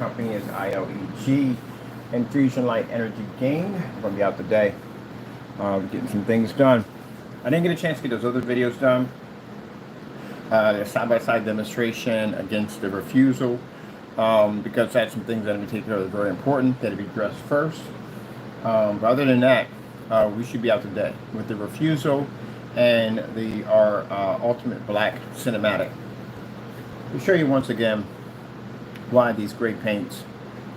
company is ILEG, Infusion Light Energy Gain. We're going to be out today getting some things done. I didn't get a chance to get those other videos done. The side-by-side demonstration against the refusal, because that's some things that I'm going to take care of that are very important, that will be addressed first. But other than that, we should be out today with the refusal and our ultimate black cinematic. We'll show you once again why these great paints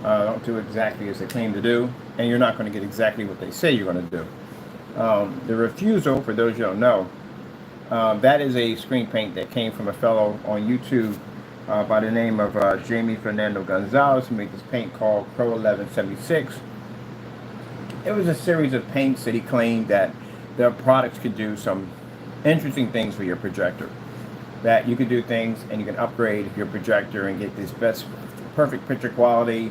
don't do exactly as they claim to do, and you're not going to get exactly what they say you're going to do. The refusal, for those you don't know, that is a screen paint that came from a fellow on YouTube by the name of Jaime Fernando Gonzalez, who made this paint called Crow1176. It was a series of paints that he claimed that their products could do some interesting things for your projector. That you could do things and you can upgrade your projector and get this perfect picture quality,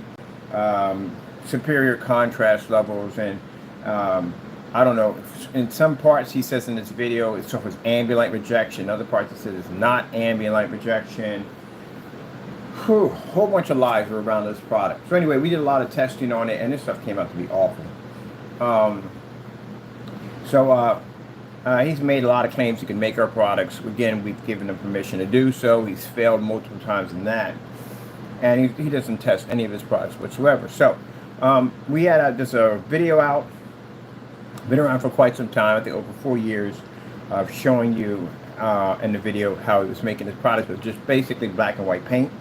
superior contrast levels, and I don't know, in some parts he says in this video it suffers ambient light rejection, other parts he says it's not ambient light rejection. Whew, a whole bunch of lies were around this product. So anyway, we did a lot of testing on it and this stuff came out to be awful. He's made a lot of claims he can make our products. Again, we've given him permission to do so. He's failed multiple times in that. And he doesn't test any of his products whatsoever. So we had just a video out. Been around for quite some time, I think over 4 years, of showing you in the video how he was making his products with just basically black and white paint.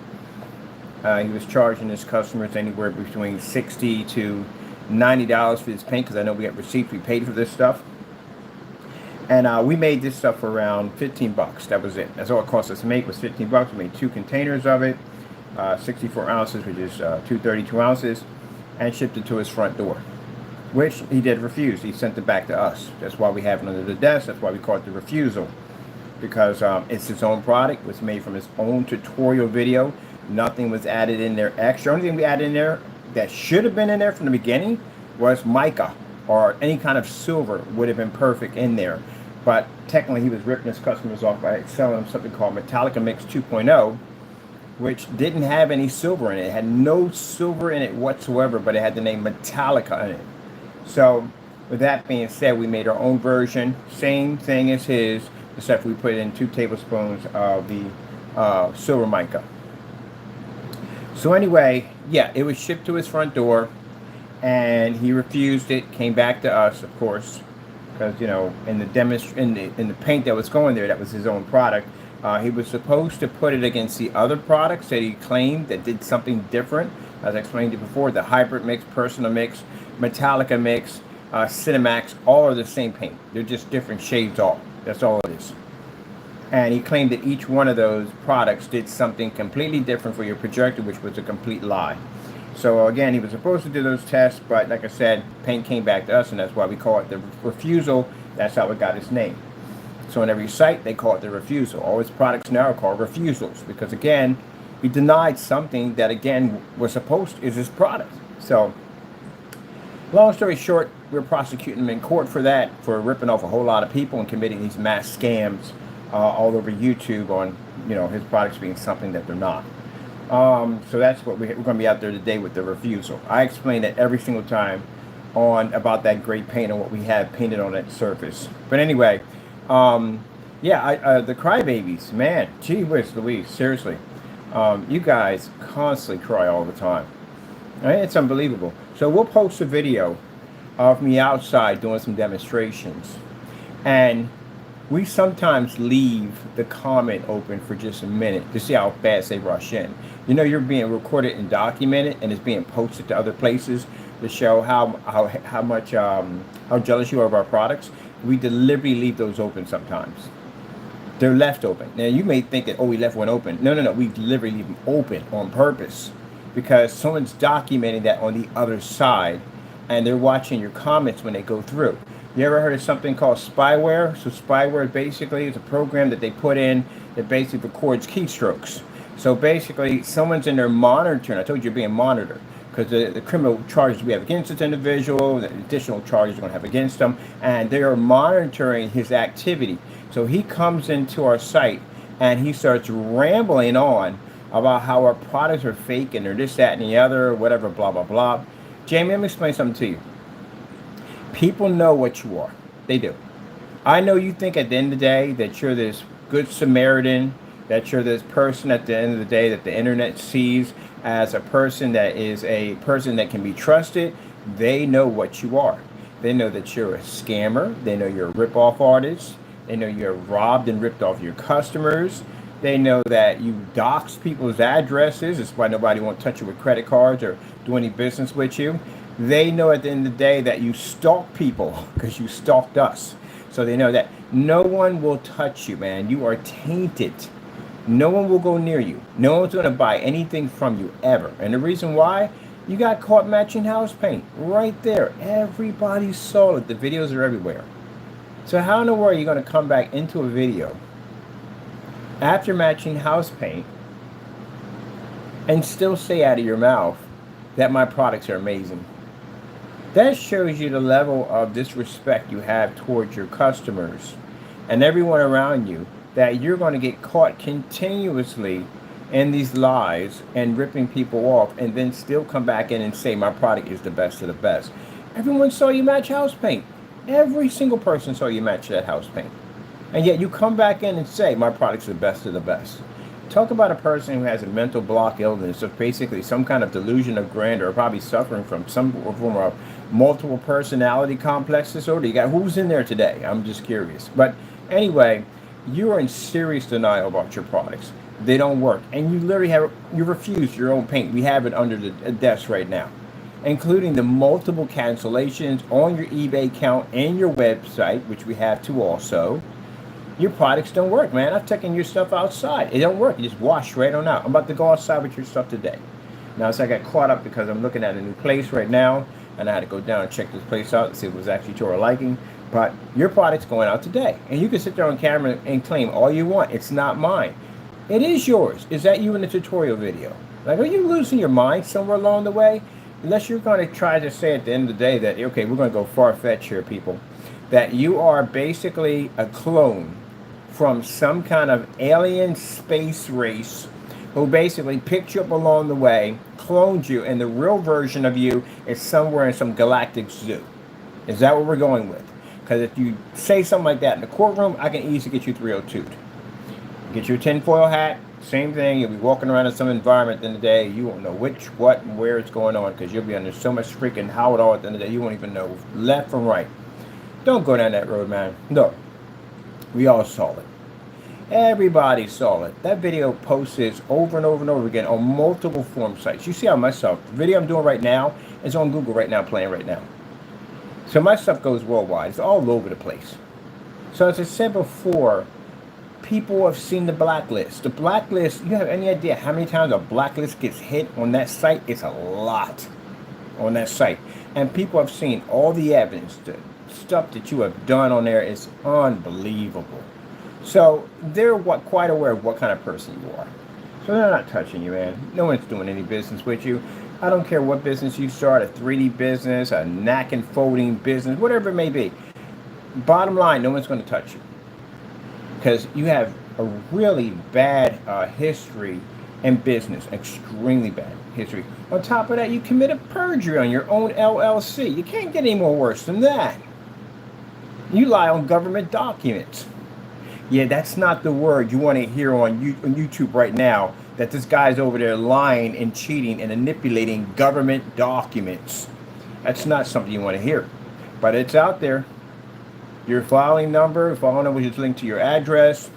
He was charging his customers anywhere between $60 to $90 for this paint, because I know we got receipts, we paid for this stuff. And we made this stuff for around 15 bucks. That was it. That's all it cost us to make, was 15 bucks. We made 2 containers of it, 64 ounces, which is 232 ounces, and shipped it to his front door, which he did refuse. He sent it back to us. That's why we have it under the desk. That's why we call it the refusal, because it's his own product. It was made from his own tutorial video. Nothing was added in there extra. The only thing we added in there that should have been in there from the beginning was mica, or any kind of silver would have been perfect in there. But technically he was ripping his customers off by selling them something called Metallica Mix 2.0, which didn't have any silver in it. It had no silver in it whatsoever, but it had the name Metallica in it. So with that being said, we made our own version, same thing as his, except we put in 2 tablespoons of the silver mica. So anyway, yeah, it was shipped to his front door, and he refused it. Came back to us, of course, because in the paint that was going there, that was his own product. He was supposed to put it against the other products that he claimed that did something different. As I explained to you before, the hybrid mix, personal mix, Metallica mix, Cinemax, all are the same paint. They're just different shades all. That's all it is. And he claimed that each one of those products did something completely different for your projector, which was a complete lie. So again, he was supposed to do those tests, but like I said, paint came back to us, and that's why we call it the refusal. That's how it got its name. So on every site, they call it the refusal. All his products now are called refusals, because again, he denied something that again was supposed to, is his product. So long story short, we're prosecuting him in court for that, for ripping off a whole lot of people and committing these mass scams all over YouTube on his products being something that they're not. So that's what we're going to be out there today with the refusal. I explain that every single time about that great paint and what we have painted on that surface. But anyway, the crybabies, man, gee whiz Louise, seriously, you guys constantly cry all the time. Right? It's unbelievable. So we'll post a video of me outside doing some demonstrations, and we sometimes leave the comment open for just a minute to see how fast they rush in. You're being recorded and documented, and it's being posted to other places to show how jealous you are of our products. We deliberately leave those open sometimes. They're left open. Now you may think that, oh, we left one open. No. We deliberately leave them open on purpose, because someone's documenting that on the other side, and they're watching your comments when they go through. You ever heard of something called spyware? So spyware basically is a program that they put in that basically records keystrokes. So basically, someone's in there monitoring. I told you you're being monitored, because the criminal charges we have against this individual, the additional charges we're going to have against them, and they are monitoring his activity. So he comes into our site and he starts rambling on about how our products are fake and they're this, that, and the other, whatever, blah, blah, blah. Jamie, let me explain something to you. People know what you are. They do. I know you think at the end of the day that you're this good Samaritan, that you're this person at the end of the day that the internet sees as a person that is a person that can be trusted. They know what you are. They know that you're a scammer. They know you're a rip-off artist. They know you're robbed and ripped off your customers. They know that you dox people's addresses. That's why nobody won't touch you with credit cards or do any business with you. They know at the end of the day that you stalk people because you stalked us. So they know that no one will touch you, man. You are tainted. No one will go near you. No one's going to buy anything from you ever. And the reason why? You got caught matching house paint right there. Everybody saw it. The videos are everywhere. So how in the world are you going to come back into a video after matching house paint and still say out of your mouth that my products are amazing? That shows you the level of disrespect you have towards your customers and everyone around you, that you're going to get caught continuously in these lies and ripping people off and then still come back in and say my product is the best of the best. Everyone saw you match house paint. Every single person saw you match that house paint. And yet you come back in and say my product's the best of the best. Talk about a person who has a mental block illness, or basically some kind of delusion of grandeur, or probably suffering from some form of multiple personality complex disorder. You got who's in there today? I'm just curious. But anyway, you are in serious denial about your products. They don't work. And you literally you refuse your own paint. We have it under the desk right now, including the multiple cancellations on your eBay account and your website, which we have too also. Your products don't work, man. I've taken your stuff outside. It don't work. You just wash right on out. I'm about to go outside with your stuff today. Now, so I got caught up because I'm looking at a new place right now, and I had to go down and check this place out and see if it was actually to our liking. But your product's going out today. And you can sit there on camera and claim all you want. It's not mine. It is yours. Is that you in the tutorial video? Like, are you losing your mind somewhere along the way? Unless you're going to try to say at the end of the day that, okay, we're going to go far-fetched here, people, that you are basically a clone from some kind of alien space race who basically picked you up along the way, cloned you, and the real version of you is somewhere in some galactic zoo. Is that what we're going with? Because if you say something like that in the courtroom, I can easily get you 302'd. Get you a tinfoil hat, same thing. You'll be walking around in some environment at the end of the day. You won't know which, what, and where it's going on because you'll be under so much freaking how it all at the end of the day. You won't even know left from right. Don't go down that road, man. No. We all saw it. Everybody saw it. That video posted over and over and over again on multiple forum sites. You see how my stuff, the video I'm doing right now is on Google right now, playing right now. So my stuff goes worldwide. It's all over the place. So as I said before, people have seen the blacklist. The blacklist, you have any idea how many times a blacklist gets hit on that site? It's a lot on that site. And people have seen all the evidence. The stuff that you have done on there is unbelievable. So they're quite aware of what kind of person you are. So they're not touching you, man. No one's doing any business with you. I don't care what business you start, a 3D business, a knack and folding business, whatever it may be. Bottom line, no one's going to touch you. Because you have a really bad history in business, extremely bad history. On top of that, you committed perjury on your own LLC. You can't get any more worse than that. You lie on government documents. Yeah, that's not the word you want to hear on YouTube right now, that this guy's over there lying and cheating and manipulating government documents. That's not something you want to hear. But it's out there. Your filing number, which is linked to your address,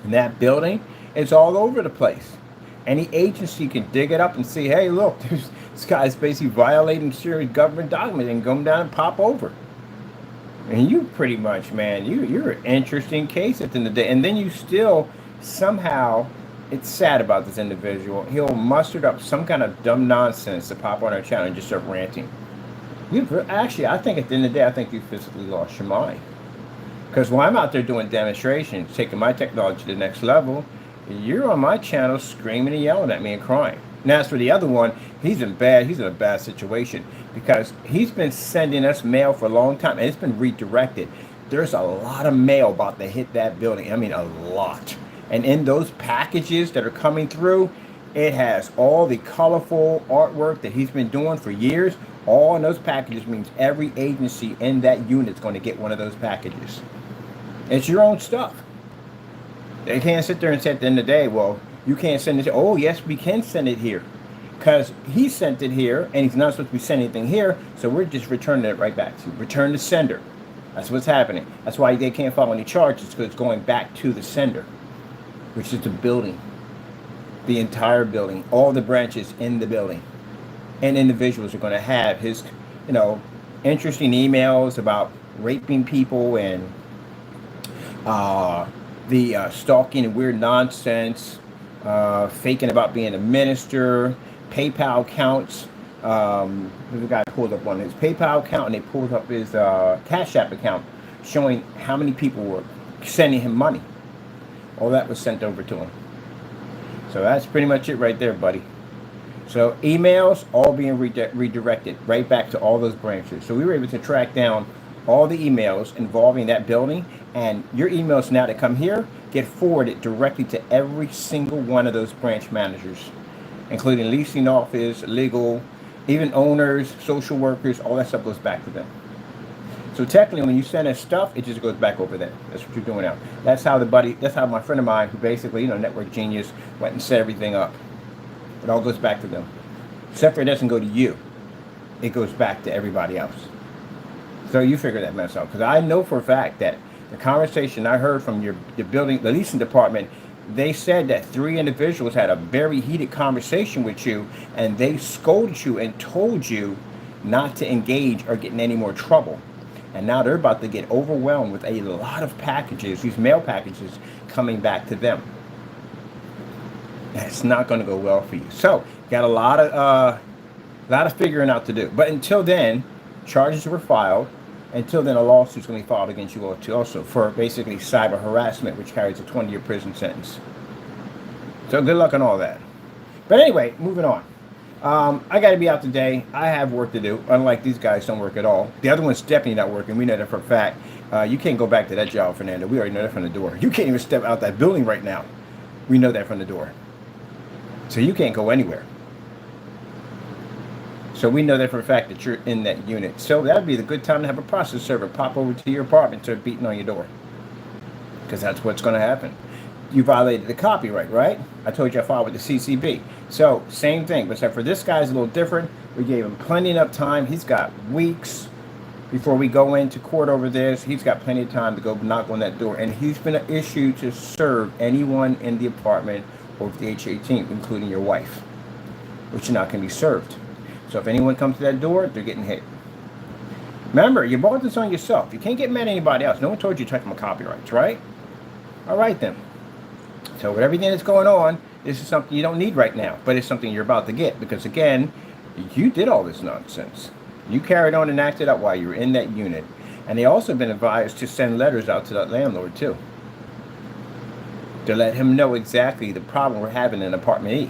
and that building, it's all over the place. Any agency can dig it up and see, hey, look, this guy's basically violating serious government documents, and come down and pop over. And you pretty much, man, you're an interesting case at the end of the day. And then you still somehow, it's sad about this individual, he'll muster up some kind of dumb nonsense to pop on our channel and just start ranting. Actually, I think at the end of the day, I think you physically lost your mind. Because when I'm out there doing demonstrations, taking my technology to the next level, you're on my channel screaming and yelling at me and crying. Now, as for the other one, he's in a bad situation because he's been sending us mail for a long time and it's been redirected. There's a lot of mail about to hit that building. I mean, a lot. And in those packages that are coming through, It has all the colorful artwork that he's been doing for years. All in those packages means every agency in that unit is going to get one of those packages. It's your own stuff. They can't sit there and say at the end of the day, well, you can't send it. Oh, yes, we can send it here. Because he sent it here, and he's not supposed to be sending anything here, so we're just returning it right back to you. Return to sender. That's what's happening. That's why they can't file any charges, because it's going back to the sender, which is the building. The entire building. All the branches in the building. And individuals are going to have his, interesting emails about raping people and the stalking and weird nonsense, faking about being a minister, PayPal accounts. The guy pulled up on his PayPal account, and they pulled up his Cash App account, showing how many people were sending him money. All that was sent over to him. So that's pretty much it right there, buddy. So emails all being redirected right back to all those branches. So we were able to track down all the emails involving that building, and your emails now that come here get forwarded directly to every single one of those branch managers, including leasing office, legal, even owners, social workers. All that stuff goes back to them. So technically, when you send us stuff, it just goes back over there. That's what you're doing now. That's how my friend of mine, who basically, network genius, went and set everything up. It all goes back to them. Except for it doesn't go to you. It goes back to everybody else. So you figure that mess out. Because I know for a fact that the conversation I heard from the building, the leasing department, they said that 3 individuals had a very heated conversation with you, and they scolded you and told you not to engage or get in any more trouble. And now they're about to get overwhelmed with a lot of packages, these mail packages, coming back to them. It's not going to go well for you. So, got a lot of figuring out to do. But until then, charges were filed. Until then, a lawsuit's going to be filed against you also for basically cyber harassment, which carries a 20-year prison sentence. So good luck on all that. But anyway, moving on. I got to be out today. I have work to do. Unlike these guys, don't work at all. The other one's definitely not working. We know that for a fact. You can't go back to that job, Fernando. We already know that from the door. You can't even step out that building right now. We know that from the door. So you can't go anywhere. So we know that for a fact that you're in that unit. So that would be the good time to have a process server pop over to your apartment and start beating on your door. Because that's what's going to happen. You violated the copyright, right? I told you I filed with the CCB. So same thing, except for this guy's a little different. We gave him plenty enough time. He's got weeks before we go into court over this. He's got plenty of time to go knock on that door. And he's been issued to serve anyone in the apartment over the age 18, including your wife, which you're not going to be served. So if anyone comes to that door, they're getting hit. Remember, you bought this on yourself. You can't get mad at anybody else. No one told you to touch my copyrights, right? All right, then. So with everything that's going on, this is something you don't need right now, but it's something you're about to get because, again, you did all this nonsense. You carried on and acted out while you were in that unit. And they also been advised to send letters out to that landlord, too, to let him know exactly the problem we're having in apartment E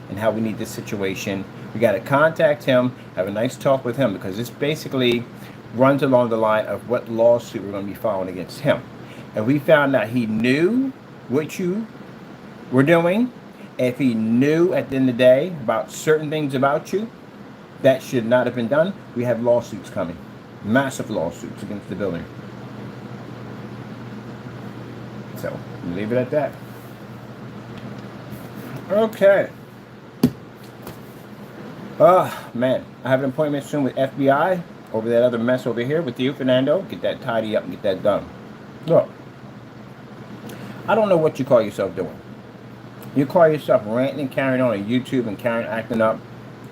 and how we need this situation. We got to contact him, have a nice talk with him, because this basically runs along the line of what lawsuit we're going to be filing against him. And we found out he knew what you were doing. If he knew at the end of the day about certain things about you that should not have been done, we have lawsuits coming. Massive lawsuits against the building. So, leave it at that. Okay. Man, I have an appointment soon with FBI over that other mess over here with you, Fernando. Get that tidy up and get that done. Look, I don't know what you call yourself doing. You call yourself ranting and carrying on YouTube and acting up.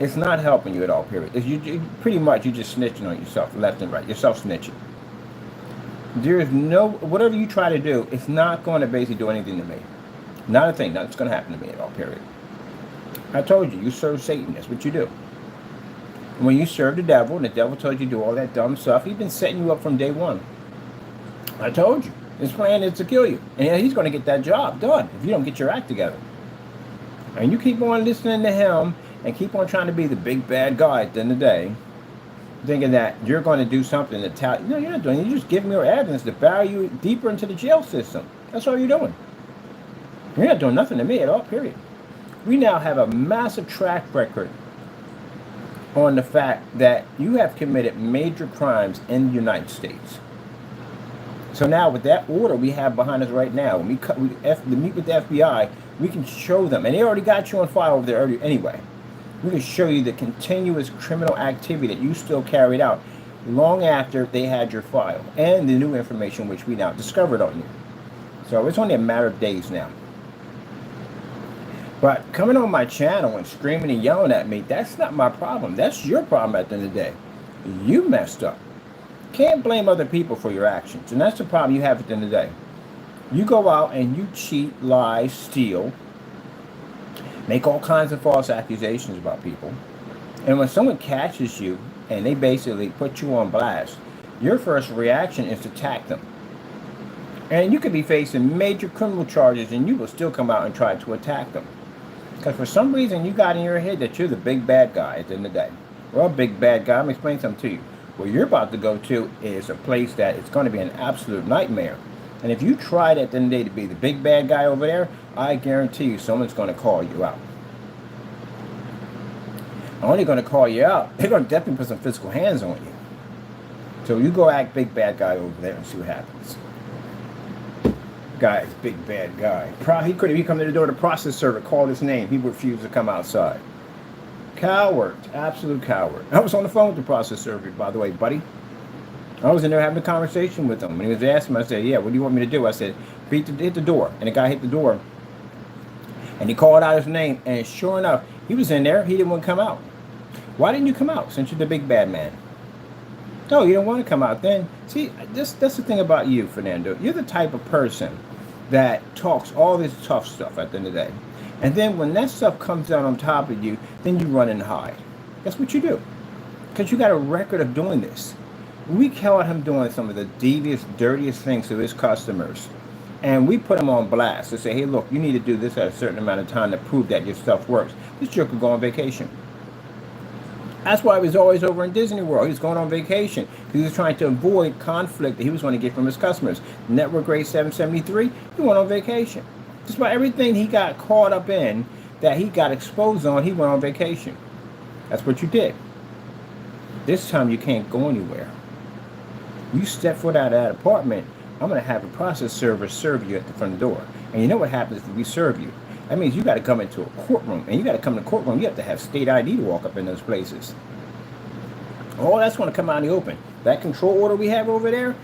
It's not helping you at all, period. Pretty much, you're just snitching on yourself, left and right. You're self-snitching. There is whatever you try to do, it's not going to basically do anything to me. Not a thing. Nothing's going to happen to me at all, period. I told you, you serve Satan. That's what you do. And when you serve the devil, and the devil told you to do all that dumb stuff, he's been setting you up from day one. I told you. His plan is to kill you. And he's going to get that job done if you don't get your act together. And you keep on listening to him and keep on trying to be the big bad guy at the end of the day, thinking that you're going to do something to tell. No, you're not doing it. You're just giving me evidence to barrel you deeper into the jail system. That's all you're doing. You're not doing nothing to me at all, period. we now have a massive track record on the fact that you have committed major crimes in the United States. So now with that order we have behind us right now, when we meet with the FBI, we can show them, and they already got you on file over there earlier anyway. We can show you the continuous criminal activity that you still carried out long after they had your file, and the new information which we now discovered on you. So it's only a matter of days now. But coming on my channel and screaming and yelling at me, that's not my problem. That's your problem at the end of the day. You messed up. Can't blame other people for your actions. And that's the problem you have at the end of the day. You go out and you cheat, lie, steal, make all kinds of false accusations about people. And when someone catches you and they basically put you on blast, your first reaction is to attack them. And you could be facing major criminal charges and you will still come out and try to attack them. Because for some reason you got in your head that you're the big bad guy at the end of the day. Well, big bad guy, I'm going to explain something to you. Where you're about to go to is a place that it's going to be an absolute nightmare. And if you tried at the end of the day to be the big bad guy over there, I guarantee you someone's going to call you out. Not only going to call you out, they're going to definitely put some physical hands on you. So you go act big bad guy over there and see what happens. Guy's big bad guy. He could have come to the door of the process server, called his name. He refused to come outside. Coward. Absolute coward. I was on the phone with the process server, by the way, buddy. I was in there having a conversation with him. When he was asking me, I said, yeah, what do you want me to do? I said, hit the door. And the guy hit the door. And he called out his name. And sure enough, he was in there. He didn't want to come out. Why didn't you come out since you're the big bad man? No, you don't want to come out then. See, that's the thing about you, Fernando. You're the type of person that talks all this tough stuff at the end of the day. And then when that stuff comes down on top of you, then you run and hide. That's what you do. Because you got a record of doing this. We caught him doing some of the devious, dirtiest things to his customers. And we put him on blast to say, hey, look, you need to do this at a certain amount of time to prove that your stuff works. This jerk could go on vacation. That's why he was always over in Disney World. He was going on vacation. He was trying to avoid conflict that he was going to get from his customers. Network Grade 773, he went on vacation. Just about everything he got caught up in that he got exposed on, he went on vacation. That's what you did. This time you can't go anywhere. You step foot out of that apartment, I'm going to have a process server serve you at the front door. And you know what happens if we serve you? That means you got to come into a courtroom. And you got to come to the courtroom, you have to have state ID to walk up in those places. All that's going to come out in the open. That control order we have over there,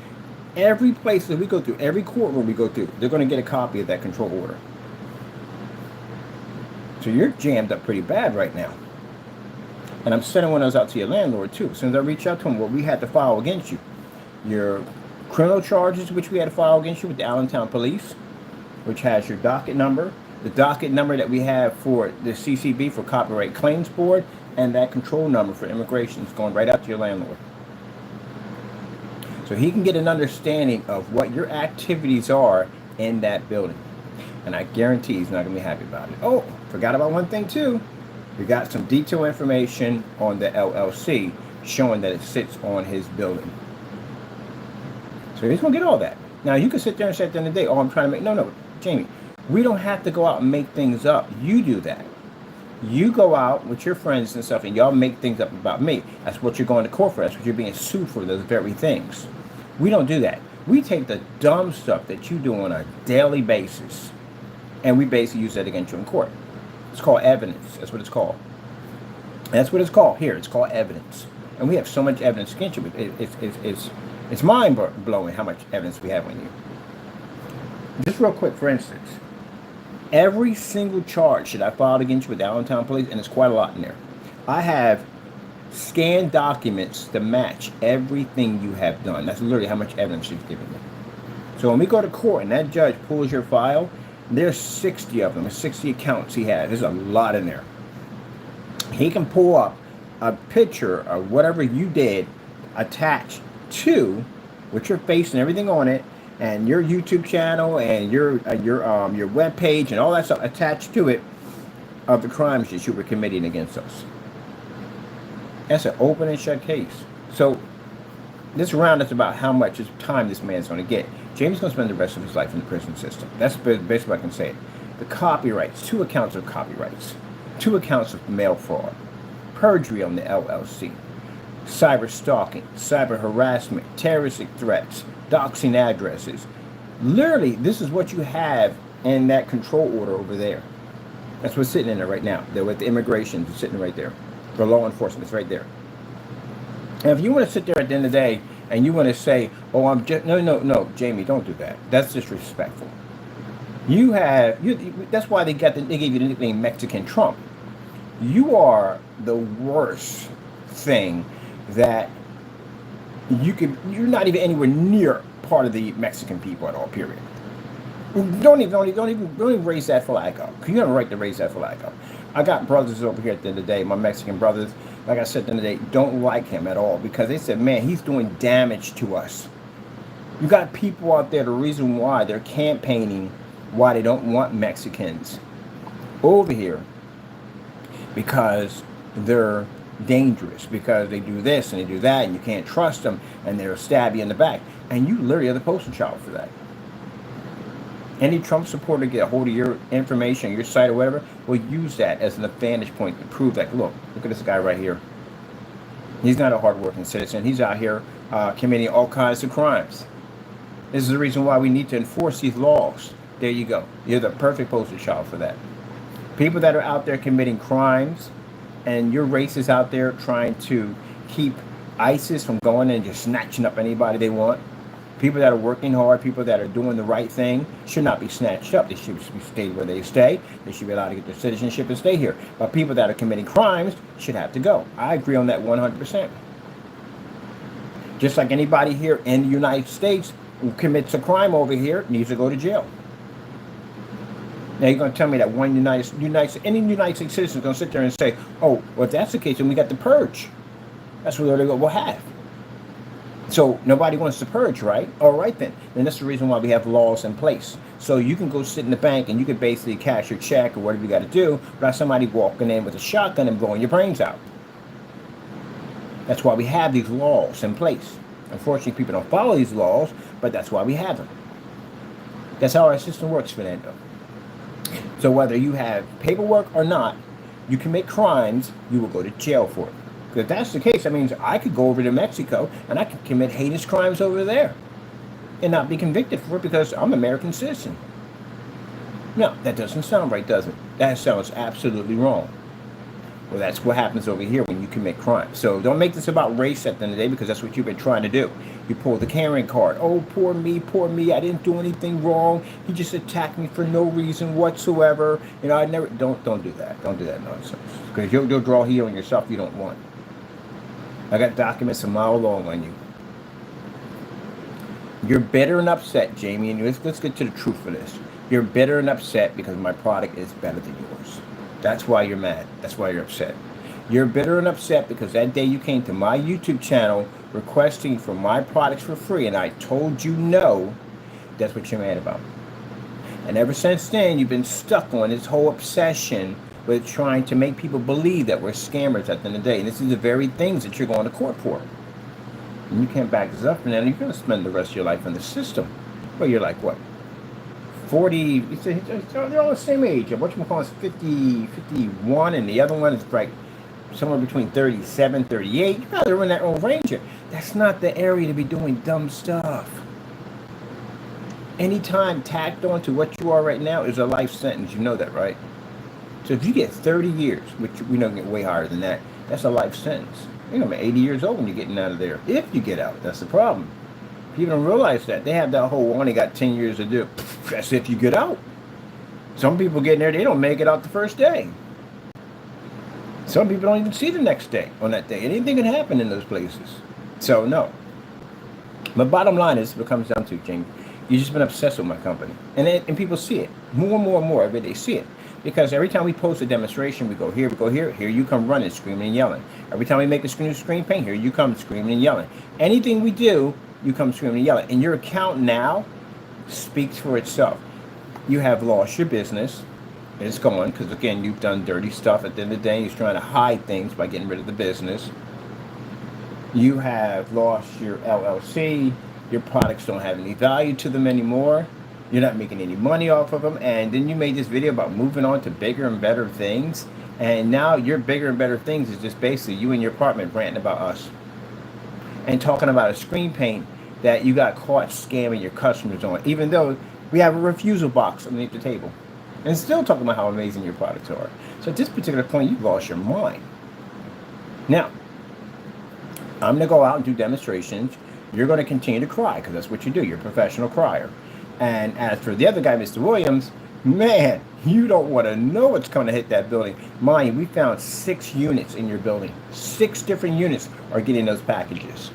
every place that we go through, every courtroom we go through, they're going to get a copy of that control order. So you're jammed up pretty bad right now. And I'm sending one of those out to your landlord too. As soon as I reach out to him, what we had to file against you. Your criminal charges, which we had to file against you with the Allentown Police, which has your docket number, the docket number that we have for the CCB for Copyright Claims Board, and that control number for immigration is going right out to your landlord. So he can get an understanding of what your activities are in that building. And I guarantee he's not going to be happy about it. Oh, forgot about one thing too. We got some detailed information on the LLC showing that it sits on his building. So he's going to get all that. Now you can sit there and say at the end of the day, oh, I'm trying to make, no, Jamie, we don't have to go out and make things up. You do that. You go out with your friends and stuff and y'all make things up about me. That's what you're going to court for. That's what you're being sued for, those very things. We don't do that. We take the dumb stuff that you do on a daily basis and we basically use that against you in court. It's called evidence. That's what it's called. That's what it's called here. It's called evidence. And we have so much evidence against you. It's mind-blowing how much evidence we have on you. Just real quick, for instance, every single charge that I filed against you with the Allentown Police, and it's quite a lot in there, I have scanned documents to match everything you have done. That's literally how much evidence you've given me. So when we go to court and that judge pulls your file, there's 60 of them. There's 60 accounts he has. There's a lot in there. He can pull up a picture of whatever you did attached to with your face and everything on it, and your YouTube channel and your web page and all that stuff attached to it of the crimes that you were committing against us. That's an open and shut case. So this round is about how much time this man's going to get. Jamie's going to spend the rest of his life in the prison system. That's basically what I can say. the copyrights, 2 accounts of copyrights, 2 accounts of mail fraud, perjury on the LLC, cyber stalking, cyber harassment, terroristic threats, doxing addresses. Literally, this is what you have in that control order over there. That's what's sitting in there right now. They're with the immigration, it's sitting right there. For law enforcement, it's right there. And if you want to sit there at the end of the day and you want to say, oh, I'm just, no, Jamie, don't do that. That's disrespectful. That's why they gave you the nickname Mexican Trump. You are the worst thing that you're not even anywhere near part of the Mexican people at all, period. Don't even raise that flag up. You have a right to raise that flag up. I got brothers over here at the end of the day, my Mexican brothers, like I said at the end of the day, don't like him at all because they said, man, he's doing damage to us. You got people out there, the reason why they're campaigning, why they don't want Mexicans over here, because they're dangerous, because they do this and they do that and you can't trust them and they'll stab you in the back. And you literally are the poster child for that. Any Trump supporter get a hold of your information, your site or whatever, will use that as an advantage point to prove that, look at this guy right here. He's not a hardworking citizen. He's out here committing all kinds of crimes. This is the reason why we need to enforce these laws. There you go. You're the perfect poster child for that. People that are out there committing crimes and your race is out there trying to keep ISIS from going and just snatching up anybody they want. People that are working hard, people that are doing the right thing should not be snatched up. They should stay where they stay. They should be allowed to get their citizenship and stay here. But people that are committing crimes should have to go. I agree on that 100%. Just like anybody here in the United States who commits a crime over here needs to go to jail. Now you're going to tell me that any United States citizen is going to sit there and say, oh, well, if that's the case, then we got the purge. That's what we'll have. So nobody wants to purge, right? All right, then. And that's the reason why we have laws in place. So you can go sit in the bank and you can basically cash your check or whatever you got to do without somebody walking in with a shotgun and blowing your brains out. That's why we have these laws in place. Unfortunately, people don't follow these laws, but that's why we have them. That's how our system works, Fernando. So whether you have paperwork or not, you commit crimes, you will go to jail for it. Because if that's the case, that means I could go over to Mexico and I could commit heinous crimes over there and not be convicted for it because I'm an American citizen. No, that doesn't sound right, does it? That sounds absolutely wrong. Well, that's what happens over here when you commit crime. So don't make this about race at the end of the day because that's what you've been trying to do. You pull the Karen card. Oh, poor me, I didn't do anything wrong. He just attacked me for no reason whatsoever. You know, I never, don't do that. Don't do that nonsense. Because you'll draw heat on yourself you don't want. I got documents a mile long on you. You're bitter and upset, Jamie, and let's get to the truth of this. You're bitter and upset because my product is better than yours. That's why you're mad. That's why you're upset. You're bitter and upset because that day you came to my YouTube channel requesting for my products for free, and I told you no. That's what you're mad about. And ever since then, you've been stuck on this whole obsession with trying to make people believe that we're scammers at the end of the day. And this is the very things that you're going to court for. And you can't back this up, and then you're going to spend the rest of your life in the system. Well, you're like, what? 40, they're all the same age. What you call is 50, 51, and the other one is like somewhere between 37, 38. You guys are in that old range here. That's not the area to be doing dumb stuff. Anytime tacked on to what you are right now is a life sentence. You know that, right? So if you get 30 years, which we know get way higher than that, that's a life sentence. You're going to be 80 years old when you're getting out of there. If you get out, that's the problem. People don't realize that. They have that whole only got 10 years to do. That's if you get out. Some people get in there, they don't make it out the first day. Some people don't even see the next day on that day. Anything can happen in those places. So, no. But bottom line is, what it comes down to, James, you've just been obsessed with my company. And people see it. More and more and more every day see it. Because every time we post a demonstration, we go here, here you come running, screaming and yelling. Every time we make a new screen paint, here you come screaming and yelling. Anything we do, you come screaming and yelling. And your account now speaks for itself. You have lost your business. It's gone because, again, you've done dirty stuff at the end of the day. You're trying to hide things by getting rid of the business. You have lost your LLC. Your products don't have any value to them anymore. You're not making any money off of them. And then you made this video about moving on to bigger and better things. And now your bigger and better things is just basically you in your apartment ranting about us. And talking about a screen paint that you got caught scamming your customers on. Even though we have a refusal box underneath the table. And still talking about how amazing your products are. So at this particular point, you've lost your mind. Now, I'm going to go out and do demonstrations. You're going to continue to cry because that's what you do. You're a professional crier. And as for the other guy, Mr. Williams, man, you don't want to know what's going to hit that building. Mind you, we found 6 units in your building. 6 different units are getting those packages.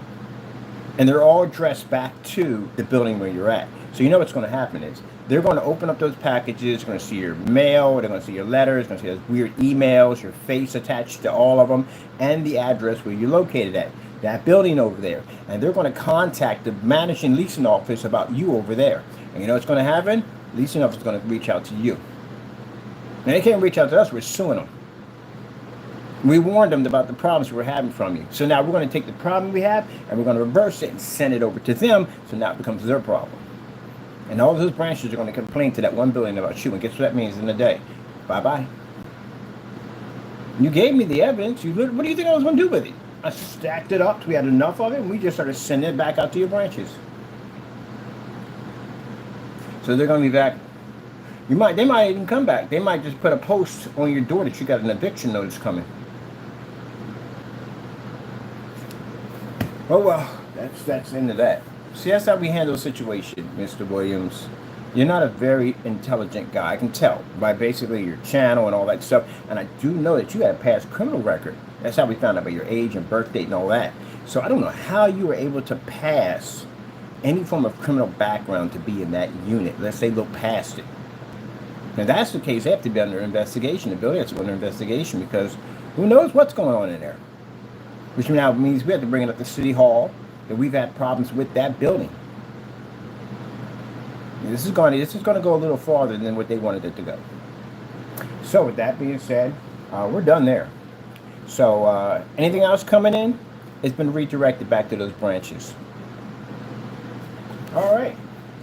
And they're all addressed back to the building where you're at. So you know what's going to happen is they're going to open up those packages. They're going to see your mail. They're going to see your letters. They're going to see those weird emails, your face attached to all of them, and the address where you're located at. That building over there. And they're going to contact the managing leasing office about you over there. And you know what's going to happen? Leasing office is going to reach out to you. Now they can't reach out to us. We're suing them. We warned them about the problems we're having from you. So now we're going to take the problem we have and we're going to reverse it and send it over to them. So now it becomes their problem. And all those branches are going to complain to that one building about you. And guess what that means in a day? Bye-bye. You gave me the evidence. What do you think I was going to do with it? I stacked it up till we had enough of it, and we just started sending it back out to your branches. So they're going to be back. They might even come back. They might just put a post on your door that you got an eviction notice coming. Oh well, that's the end of that. See, that's how we handle a situation, Mr. Williams. You're not a very intelligent guy. I can tell by basically your channel and all that stuff. And I do know that you had a past criminal record. That's how we found out about your age and birth date and all that. So I don't know how you were able to pass any form of criminal background to be in that unit. Let's say look past it. Now that's the case. They have to be under investigation. The building has to be under investigation because who knows what's going on in there. Which now means we have to bring it up to City Hall. That we've had problems with that building. This is going to go a little farther than what they wanted it to go. So with that being said, we're done there. So anything else coming in, it's been redirected back to those branches. All right.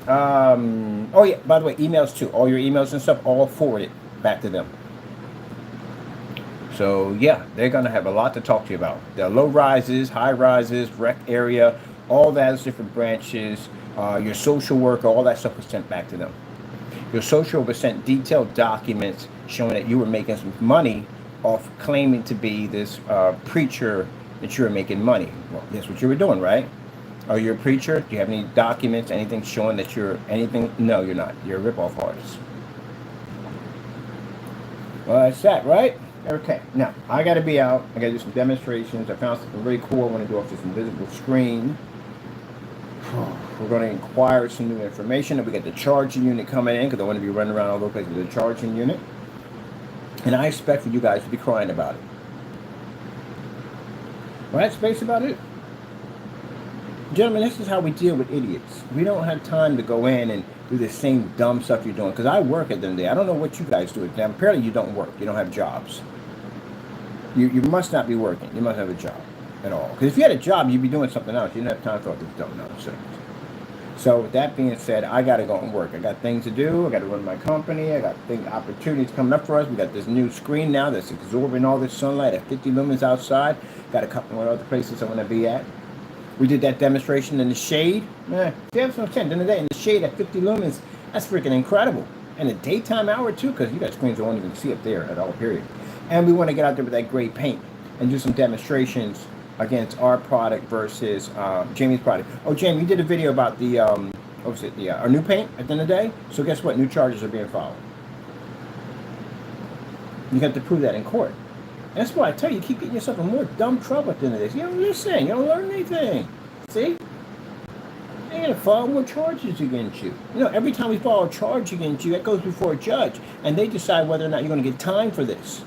Oh yeah, by the way, emails too. All your emails and stuff, all forwarded back to them. So yeah, they're going to have a lot to talk to you about. The low rises, high rises, rec area, all those different branches. Your social worker, all that stuff was sent back to them. Your social worker sent detailed documents showing that you were making some money off claiming to be this preacher, that you were making money. Well, that's what you were doing, right? Are you a preacher? Do you have any documents, anything showing that you're anything? No, you're not. You're a rip-off artist. Well, that's that, right? Okay, now, I got to be out. I got to do some demonstrations. I found something really cool. I want to do off this invisible screen. We're going to inquire some new information. And we got the charging unit coming in because I want to be running around all over the place with the charging unit. And I expect for you guys to be crying about it. Well, that's basically about it. Gentlemen, this is how we deal with idiots. We don't have time to go in and do the same dumb stuff you're doing. Because I work at them day. I don't know what you guys do. Now, apparently you don't work. You don't have jobs. You must not be working. You must have a job at all. Because if you had a job, you'd be doing something else. You didn't have time for all this dumb nonsense. So with that being said, I got to go and work. I got things to do. I got to run my company. I got opportunities coming up for us. We got this new screen now that's absorbing all this sunlight at 50 lumens outside. Got a couple of other places I want to be at. We did that demonstration in the shade. Man, that's what I'm saying. In the day, in the shade at 50 lumens, that's freaking incredible. And a daytime hour too, because you got screens I won't even see up there at all, period. And we want to get out there with that gray paint and do some demonstrations against our product versus Jamie's product. Oh, Jamie, you did a video about the, what was it, our new paint at the end of the day. So guess what? New charges are being filed. You have to prove that in court. That's why I tell you, you keep getting yourself in more dumb trouble at the end of this. You don't listen. You don't learn anything. See? They're going to file more charges against you. You know, every time we file a charge against you, that goes before a judge. And they decide whether or not you're going to get time for this.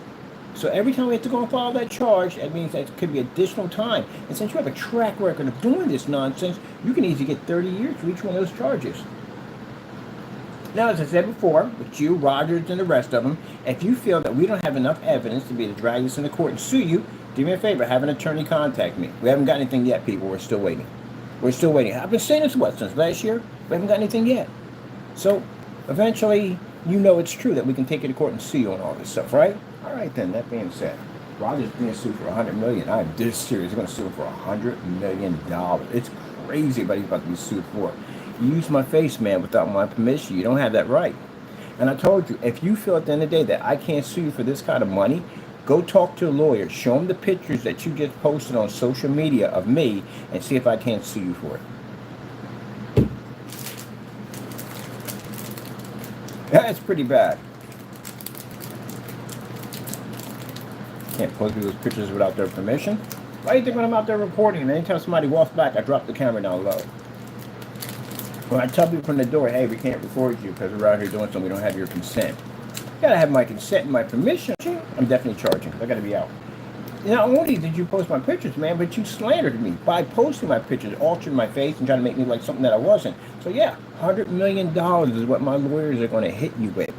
So every time we have to go and file that charge, that means that it could be additional time. And since you have a track record of doing this nonsense, you can easily get 30 years for each one of those charges. Now, as I said before, with you, Rogers, and the rest of them, if you feel that we don't have enough evidence to be able to drag this into court and sue you, do me a favor, have an attorney contact me. We haven't got anything yet, people. We're still waiting. We're still waiting. I've been saying this, since last year? We haven't got anything yet. So Eventually, you know it's true that we can take you to court and sue you on all this stuff, right? All right then, that being said, Roger's being sued for $100 million. I'm this serious. They're going to sue him for $100 million. It's crazy, but he's about to be sued for it. You use my face, man, without my permission. You don't have that right. And I told you, if you feel at the end of the day that I can't sue you for this kind of money, go talk to a lawyer. Show him the pictures that you just posted on social media of me and see if I can't sue you for it. That's pretty bad. Can't post those pictures without their permission. Why do you think when I'm out there recording and anytime somebody walks back, I drop the camera down low? When I tell people from the door, hey, we can't record you because we're out here doing something, we don't have your consent. You gotta have my consent and my permission. I'm definitely charging. I gotta be out. Not only did you post my pictures, man, but you slandered me by posting my pictures, altering my face and trying to make me like something that I wasn't. So yeah, $100 million is what my lawyers are going to hit you with.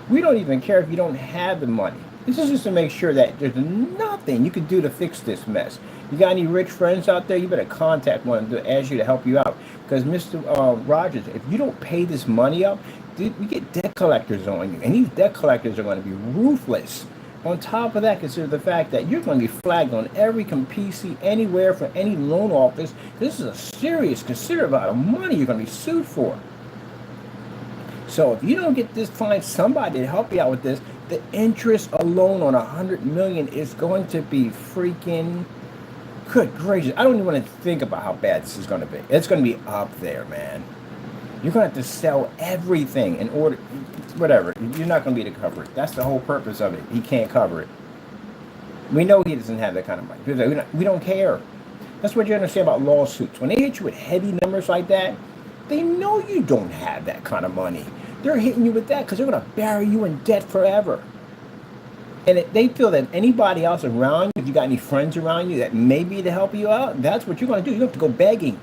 We don't even care if you don't have the money. This is just to make sure that there's nothing you can do to fix this mess. You got any rich friends out there? You better contact one to ask you to help you out. Because Mr. Rogers, if you don't pay this money up, we get debt collectors on you. And these debt collectors are going to be ruthless. On top of that, consider the fact that you're going to be flagged on every PC anywhere for any loan office. This is a serious, considerable amount of money you're going to be sued for. So if you don't get this, find somebody to help you out with this, the interest alone on $100 million is going to be freaking, good gracious. I don't even want to think about how bad this is going to be. It's going to be up there, man. You're going to have to sell everything in order, whatever. You're not going to be able to cover it. That's the whole purpose of it. He can't cover it. We know he doesn't have that kind of money. We don't care. That's what you understand about lawsuits. When they hit you with heavy numbers like that, they know you don't have that kind of money. They're hitting you with that because they're going to bury you in debt forever. And they feel that anybody else around you, if you got any friends around you that may be to help you out, that's what you're going to do. You have to go begging.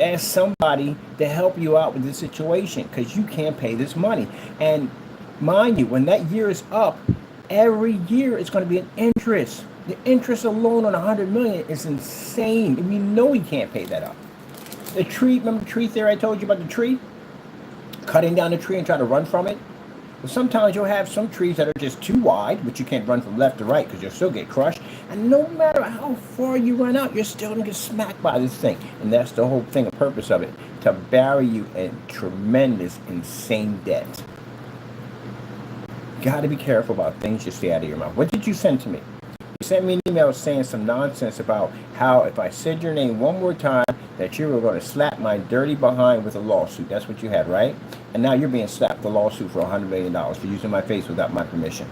Ask somebody to help you out with this situation because you can't pay this money. And mind you, when that year is up, every year it's going to be an interest. The interest alone on $100 million is insane. And we know he can't pay that up. The tree, remember the tree theory I told you about the tree? Cutting down the tree and trying to run from it? Well, sometimes you'll have some trees that are just too wide, but you can't run from left to right because you'll still get crushed. And no matter how far you run out, you're still going to get smacked by this thing. And that's the whole thing, the purpose of it, to bury you in tremendous, insane debt. Got to be careful about things you say out of your mouth. What did you send to me? You sent me an email saying some nonsense about how if I said your name one more time, that you were going to slap my dirty behind with a lawsuit. That's what you had, right? And now you're being slapped with a lawsuit for $100 million for using my face without my permission.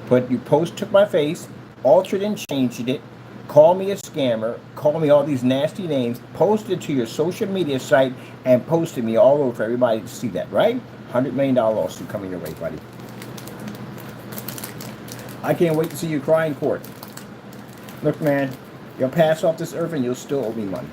But you took my face, altered and changed it, called me a scammer, called me all these nasty names, posted it to your social media site, and posted me all over for everybody to see that, right? $100 million lawsuit coming your way, buddy. I can't wait to see you cry in court. Look, man, you'll pass off this earth and you'll still owe me money.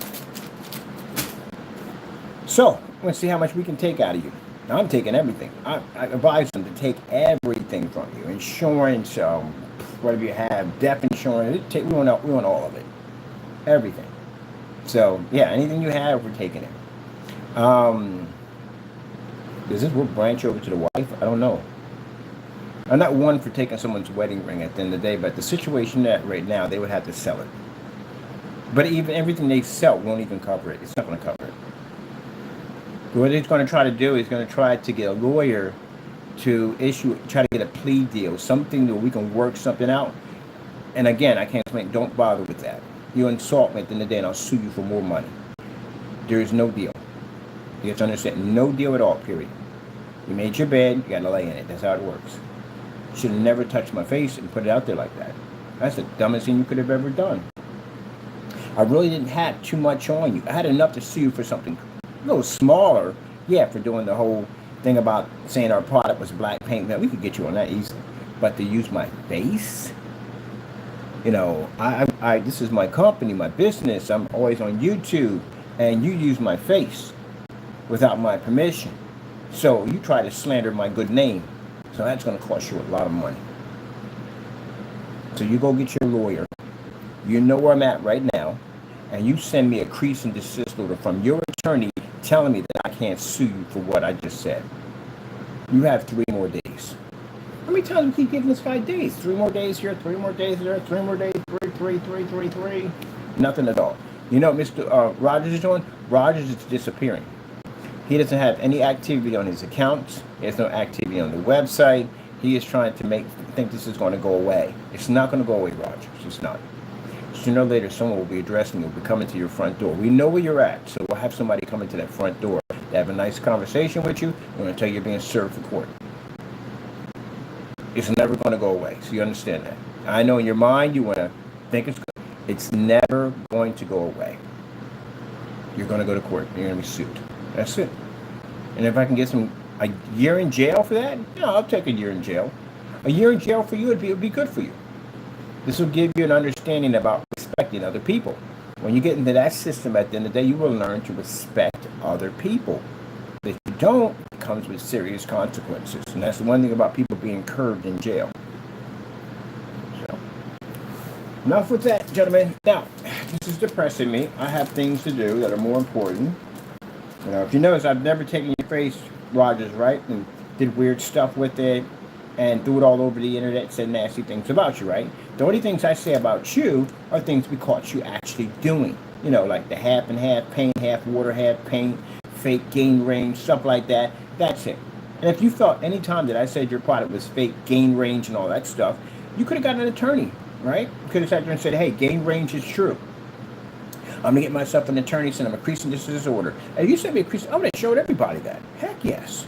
So, let's see how much we can take out of you. Now, I'm taking everything. I advise them to take everything from you. Insurance, whatever you have, death insurance. We want all of it. Everything. So, yeah, anything you have, we're taking it. Does this will branch over to the wife? I don't know. I'm not one for taking someone's wedding ring at the end of the day, but the situation that right now, they would have to sell it. But even everything they sell won't even cover it. It's not going to cover it. What he's going to try to do is going to try to get a lawyer to try to get a plea deal, something that we can work something out. And again, I can't explain, don't bother with that. You insult me at the end of the day and I'll sue you for more money. There is no deal. You have to understand, no deal at all, period. You made your bed, you got to lay in it. That's how it works. You should have never touched my face and put it out there like that. That's the dumbest thing you could have ever done. I really didn't have too much on you. I had enough to sue you for something a little smaller, yeah, for doing the whole thing about saying our product was black paint. Now, we could get you on that easily. But to use my face, you know, this is my company, my business. I'm always on YouTube, and you use my face without my permission. So you try to slander my good name. So that's going to cost you a lot of money. So you go get your lawyer. You know where I'm at right now. And you send me a cease and desist order from your attorney telling me that I can't sue you for what I just said. You have 3 more days. How many times we keep giving this guy days? 3 more days here, 3 more days there, 3 more days, three. Nothing at all. You know what Mr. Rogers is doing? Rogers is disappearing. He doesn't have any activity on his accounts. He has no activity on the website. He is trying to think this is going to go away. It's not going to go away, Rogers. It's not. Sooner or later, someone will be addressing you, will be coming to your front door. We know where you're at, so we'll have somebody come into that front door to have a nice conversation with you. We're going to tell you you're being served for court. It's never going to go away, so you understand that. I know in your mind you want to think it's never going to go away. You're going to go to court. You're going to be sued. That's it. And if I can get a year in jail for that, yeah, I'll take a year in jail. A year in jail for you would be good for you. This will give you an understanding about respecting other people. When you get into that system, at the end of the day, you will learn to respect other people. If you don't, it comes with serious consequences. And that's the one thing about people being curved in jail. So, enough with that, gentlemen. Now, this is depressing me. I have things to do that are more important. You know, if you notice, I've never taken your face, Rogers, right? And did weird stuff with it and threw it all over the internet, said nasty things about you, right? The only things I say about you are things we caught you actually doing. You know, like the half and half paint, half water, half paint, fake gain range, stuff like that. That's it. And if you thought any time that I said your product was fake gain range and all that stuff, you could have got an attorney, right? You could have sat there and said, hey, gain range is true. I'm going to get myself an attorney, send him a cease and desist order. And you sent me a cease, I would have showed everybody that. Heck yes.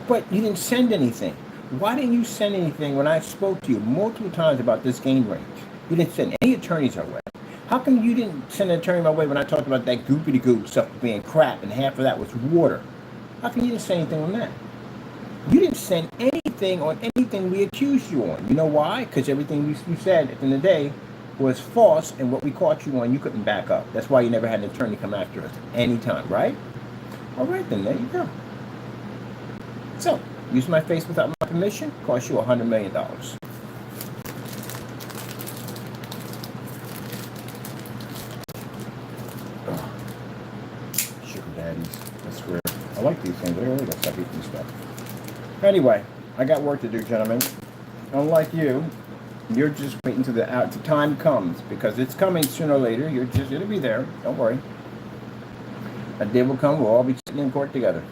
But you didn't send anything. Why didn't you send anything when I spoke to you multiple times about this gain range? You didn't send any attorneys our way. How come you didn't send an attorney my way when I talked about that goopity-goop stuff being crap and half of that was water? How come you didn't say anything on that? You didn't send anything on anything we accused you on. You know why? Because everything you said at the end of the day was false, and what we caught you on, you couldn't back up. That's why you never had an attorney come after us anytime, right? All right, then, there you go. So, use my face without my permission, cost you $100 million. Sugar daddies, I swear. I like these things. I really gotta stop eating stuff. Anyway, I got work to do, gentlemen. Unlike you, you're just waiting till the time comes, because it's coming sooner or later. It'll be there. Don't worry. A day will come. We'll all be sitting in court together.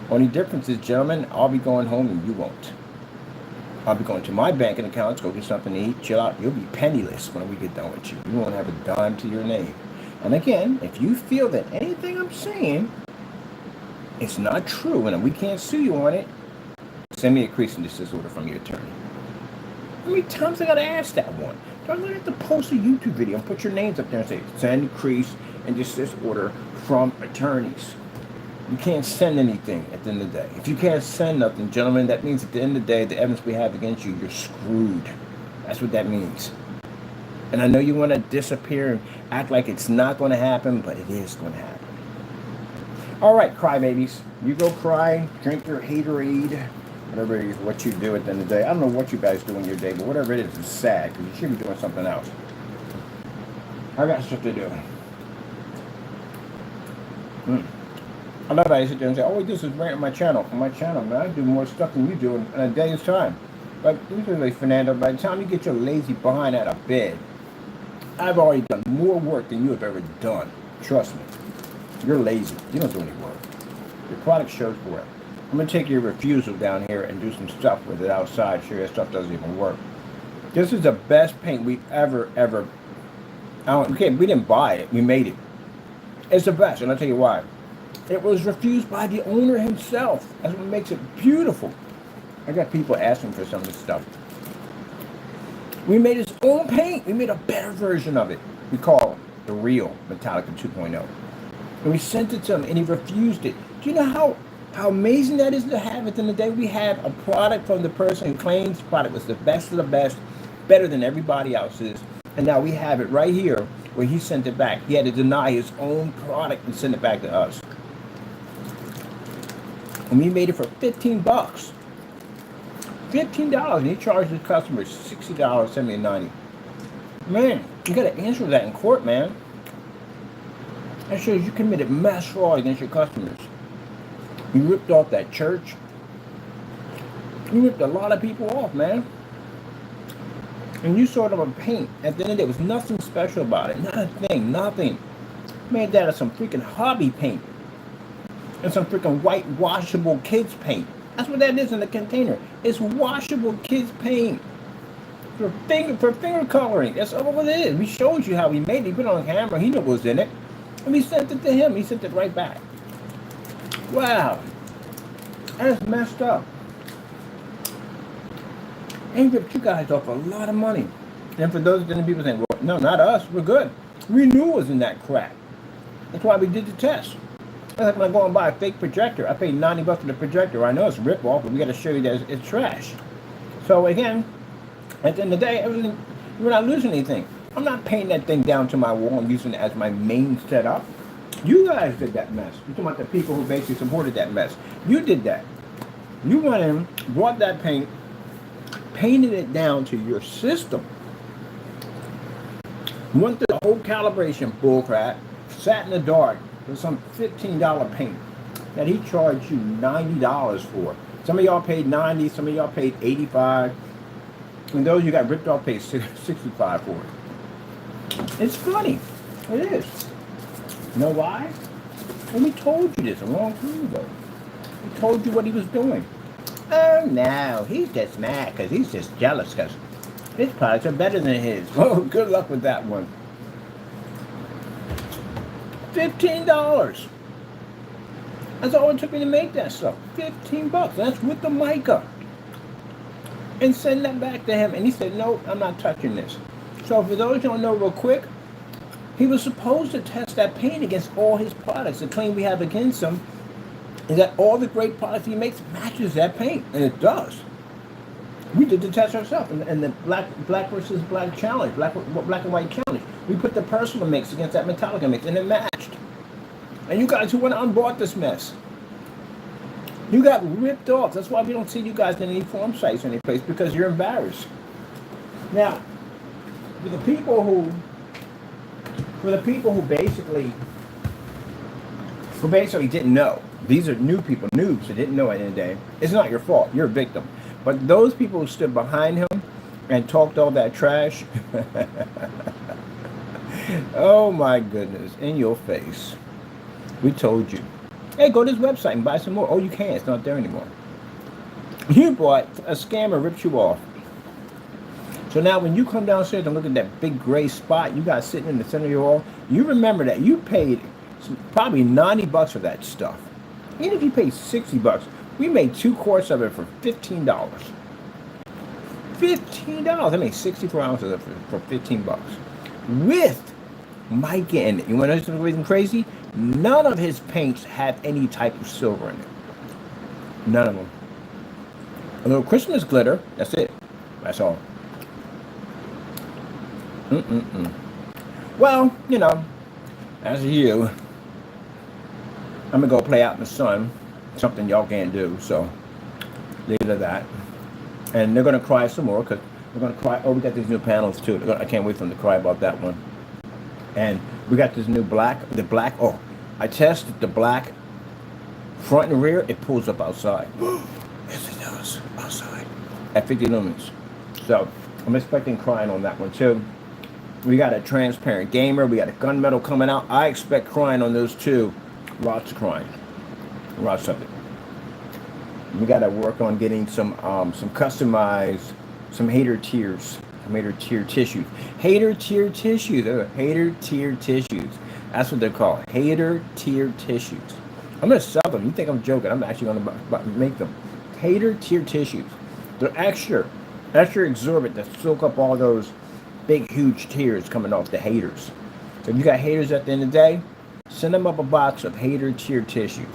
Only difference is, gentlemen, I'll be going home and you won't. I'll be going to my banking accounts, go get something to eat, chill out. You'll be penniless when we get done with you. You won't have a dime to your name. And again, if you feel that anything I'm saying is not true and we can't sue you on it, send me a cease and desist order from your attorney. How many times I gotta ask that one? Do I really have to post a YouTube video and put your names up there and say, send cease and desist order from attorneys? You can't send anything at the end of the day. If you can't send nothing, gentlemen, that means at the end of the day, the evidence we have against you, you're screwed. That's what that means. And I know you want to disappear and act like it's not going to happen, but it is going to happen. All right, crybabies. You go cry, drink your haterade, what you do at the end of the day. I don't know what you guys do in your day, but whatever it is, it's sad, because you should be doing something else. I got stuff to do. I love how you sit there and say, all we do is rant on my channel. On my channel, man, I do more stuff than you do in a day's time. But usually, Fernando, by the time you get your lazy behind out of bed, I've already done more work than you have ever done. Trust me. You're lazy. You don't do any work. Your product shows for it. I'm going to take your refusal down here and do some stuff with it outside. Sure, that stuff doesn't even work. This is the best paint we've ever. Okay, we didn't buy it. We made it. It's the best, and I'll tell you why. It was refused by the owner himself. That's what makes it beautiful. I got people asking for some of this stuff. We made his own paint. We made a better version of it. We call it the real Metallica 2.0. And we sent it to him, and he refused it. Do you know how amazing that is to have at the end of the day? We have a product from the person who claims the product was the best of the best, better than everybody else's. And now we have it right here where he sent it back. He had to deny his own product and send it back to us. And we made it for $15. $15, and he charged his customers $60, $70, and $90. Man, you got to answer that in court, man. That shows you committed mass fraud against your customers. You ripped off that church. You ripped a lot of people off, man. And you sort of a paint. At the end of the day, there was nothing special about it. Not a thing, nothing. Made that of some freaking hobby paint. And some freaking white washable kids paint. That's what that is in the container. It's washable kids paint. For finger coloring. That's all it is. We showed you how we made it. He put it on camera. He knew what was in it. And we sent it to him. He sent it right back. Wow. That's messed up. And he ripped you guys off a lot of money. And for those people saying, well, no, not us. We're good. We knew it was in that crap. That's why we did the test. That's like when I go and buy a fake projector. I paid $90 for the projector. I know it's a rip-off, but we got to show you that it's trash. So again, at the end of the day, everything, we're not losing anything. I'm not painting that thing down to my wall and using it as my main setup. You guys did that mess. You're talking about the people who basically supported that mess. You did that. You went in, bought that paint, painted it down to your system. Went through the whole calibration bullcrap, sat in the dark for some $15 paint that he charged you $90 for. Some of y'all paid $90, some of y'all paid $85. And those you got ripped off paid $65 for it. It's funny. It is. You know why? And we told you this a long time ago. We told you what he was doing. Oh no, he's just mad because he's just jealous because his products are better than his. Oh, good luck with that one. $15. That's all it took me to make that stuff. $15. That's with the mica. And send that back to him. And he said, no, I'm not touching this. So for those who don't know real quick, he was supposed to test that paint against all his products. The claim we have against him is that all the great products he makes matches that paint. And it does. We did the test ourselves. And the black versus black challenge, black and white challenge. We put the personal mix against that Metallica mix and it matched. And you guys who went out and bought this mess, you got ripped off. That's why we don't see you guys in any forum sites or any place, because you're embarrassed. Now, for the people who basically didn't know, these are new people, noobs that didn't know at the end of the day, it's not your fault. You're a victim. But those people who stood behind him and talked all that trash, oh my goodness, in your face. We told you. Hey, go to this website and buy some more. Oh, you can't. It's not there anymore. You bought a scammer, ripped you off. So now when you come downstairs and look at that big gray spot you got sitting in the center of your wall, you remember that you paid probably $90 for that stuff. Even if you paid $60, we made 2 quarts of it for $15. $15. I made 64 ounces of it for $15. With mica in it. You want to know something crazy? None of his paints have any type of silver in it. None of them. A little Christmas glitter. That's it. That's all. Well, you know, as you, I'm going to go play out in the sun. Something y'all can't do. So, leave it at that. And they're going to cry some more because they're going to cry. Oh, we got these new panels too. I can't wait for them to cry about that one. And we got this new black, oh, I tested the black front and rear, it pulls up outside. Yes, it does, outside, at 50 lumens. So, I'm expecting crying on that one too. We got a transparent gamer, we got a gunmetal coming out. I expect crying on those two. Lots of crying, lots of it. We got to work on getting some customized, some hater tears. Hater tier tissues. Hater tier tissues. Hater tier tissues. That's what they're called. Hater tier tissues. I'm going to sell them. You think I'm joking. I'm actually going to make them. Hater tier tissues. They're extra exorbitant to soak up all those big, huge tears coming off the haters. So if you got haters at the end of the day, send them up a box of hater tier tissues.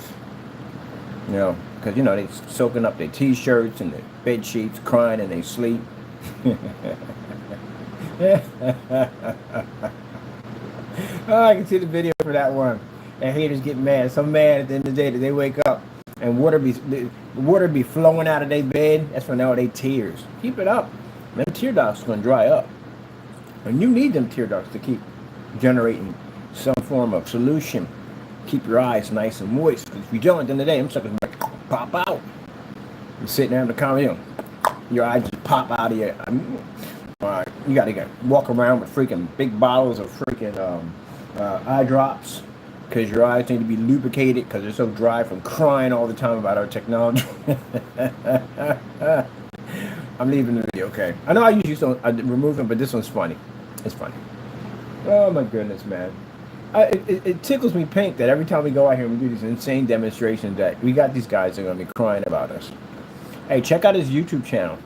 You know, because, you know, they soaking up their t-shirts and their bed sheets, crying and they sleep. Oh, I can see the video for that one. And haters get mad. So mad at the end of the day that they wake up and water be flowing out of their bed. That's when all they tears. Keep it up. Them tear ducts are going to dry up. And you need them tear ducts to keep generating some form of solution keep your eyes nice and moist. Because if you don't, at the end of the day, them suckers might pop out. You're sitting there in the comedy, your eyes just pop out of your. You gotta walk around with freaking big bottles of freaking eye drops, because your eyes need to be lubricated because they're so dry from crying all the time about our technology. I'm leaving the video, okay? I know I usually don't remove them, but this one's funny. It's funny. Oh my goodness, man. It tickles me pink that every time we go out here and we do these insane demonstrations that we got these guys that are going to be crying about us. Hey, check out his YouTube channel.